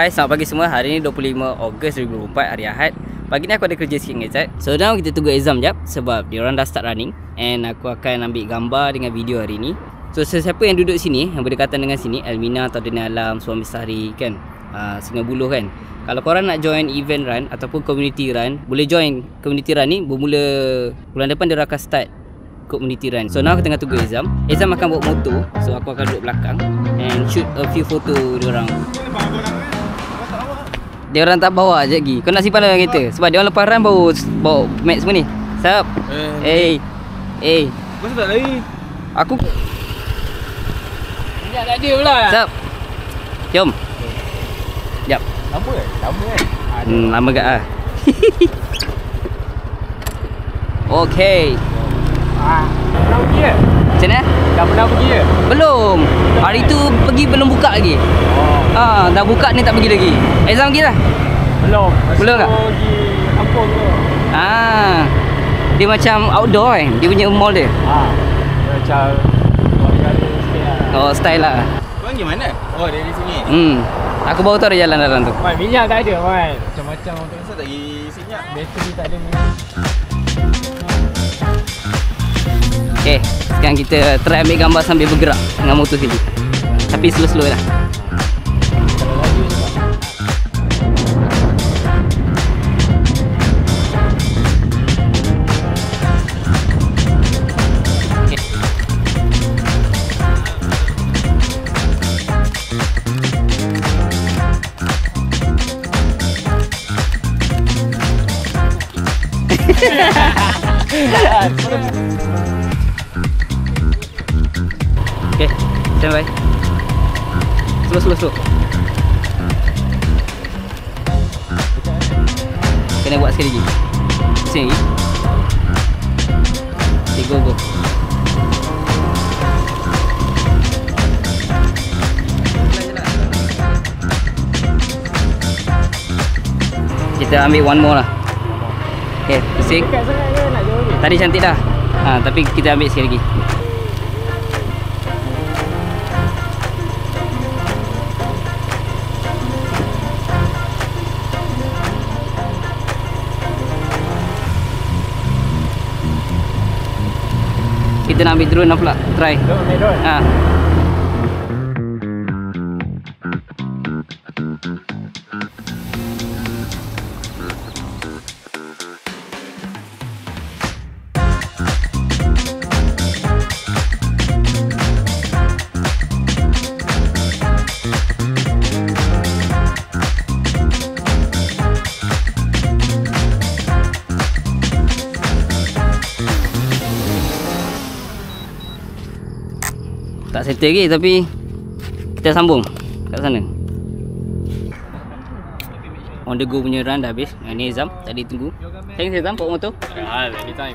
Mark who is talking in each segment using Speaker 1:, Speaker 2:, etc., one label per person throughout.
Speaker 1: Hai, selamat pagi semua. Hari ni 25 Ogos 2024, hari Ahad. Pagi ni aku ada kerja sikit dengan Izzat. So now kita tunggu exam jap sebab diorang dah start running. And aku akan ambil gambar dengan video hari ni. So sesiapa yang duduk sini, yang berdekatan dengan sini, Elmina atau Dini Alam, Suami Sari kan, Sungai Buloh kan. Kalau korang nak join event run ataupun community run, boleh join community run ni. Bermula bulan depan dia akan start community run. So now aku tengah tunggu exam. Exam akan bawa motor. So aku akan duduk belakang and shoot a few photo diorang. Dia orang tak bawa je lagi. Kau nak simpan dalam kereta. Sebab dia orang lepas run bawa mat semua ni. Sap.
Speaker 2: Kau sebab lari.
Speaker 1: Aku
Speaker 2: Sekejap tak ada pula.
Speaker 1: Sap. Jom. Sekejap.
Speaker 2: Lama kan? Lama kan?
Speaker 1: Lama gak ah. Okey.
Speaker 2: Pernah pergi ke?
Speaker 1: Macam mana?
Speaker 2: Dah pernah pergi ke?
Speaker 1: Belum. Hari tu pergi belum buka lagi. Dah buka ni tak pergi lagi. Exam pergi lah?
Speaker 2: Belum.
Speaker 1: Belum tak?
Speaker 2: Pergi kampung tu.
Speaker 1: Dia macam outdoor kan? Dia punya mall dia.
Speaker 2: Dia macam buat gala sikit lah.
Speaker 1: Oh, style lah.
Speaker 3: Korang pergi mana? Oh, dari sini.
Speaker 1: Aku baru tahu ada jalan dalam tu.
Speaker 2: Man, minyak tak ada man. Macam-macam.
Speaker 3: Kenapa tak pergi Sinyak?
Speaker 2: Bateri tak ada minyak.
Speaker 1: Okay, sekarang kita try ambil gambar sambil bergerak dengan motor sini. Tapi slow-slow lah. Okay, stand by. Slow. Kena buat sekali lagi. Sini lagi. Okay, go. Kita ambil one more lah. Okay, pusing.
Speaker 2: Dekat sangat ke nak jauh ni?
Speaker 1: Tadi cantik dah. Tapi kita ambil sekali lagi. Kita nak ambil drone lah pula. Try.
Speaker 2: Drone.
Speaker 1: Tak settle lagi tapi kita sambung kat sana. On the go punya run dah habis. Ni Izam tadi tunggu. Thanks Izam bawa motor.
Speaker 2: Anytime.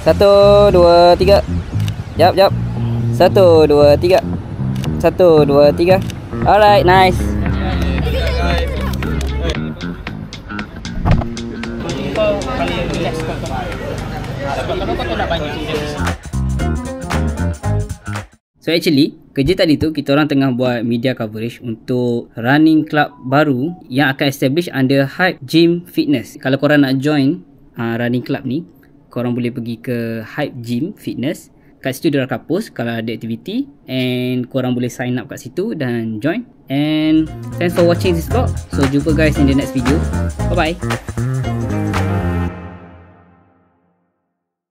Speaker 1: Satu, dua, tiga. Jap. 1, 2, 3. 1, 2, 3. Alright, nice. So actually, kerja tadi tu kita orang tengah buat media coverage untuk running club baru yang akan establish under Hype Gym Fitness. Kalau korang nak join running club ni, korang boleh pergi ke Hype Gym Fitness. Kat situ dia akan post kalau ada aktiviti, and korang boleh sign up kat situ dan join. And thanks for watching this vlog. So jumpa guys in the next video. Bye bye.